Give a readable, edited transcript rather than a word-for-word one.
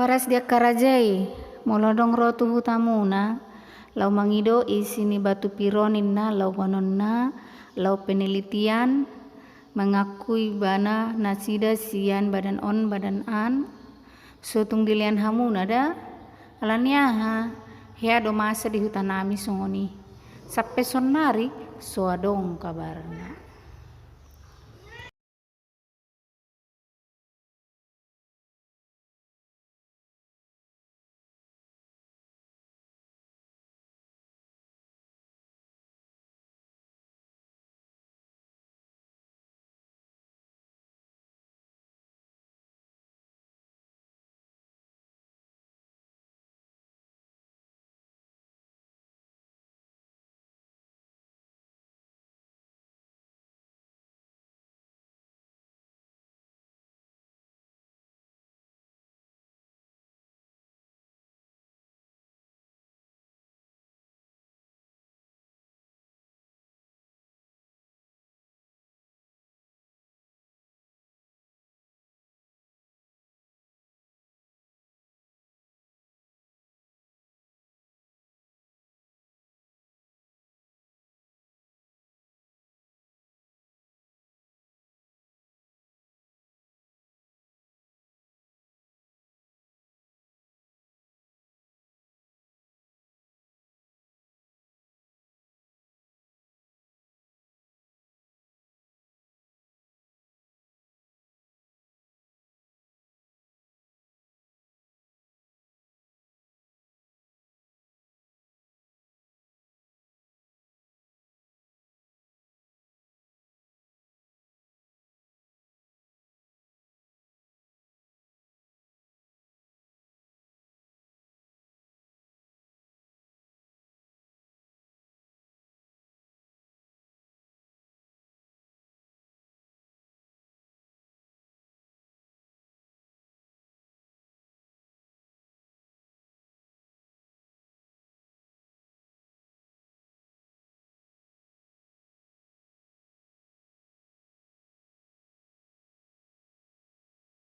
Horas dia karajai molodong rotu hutamuna lau mangido isini batu pironin na lau wanonna lau penelitian mengakui bana nasida sian badan on badan an sutung dilian hamuna da alaniaha hea do masa di hutanami songoni sappe sonnari soadong kabarna.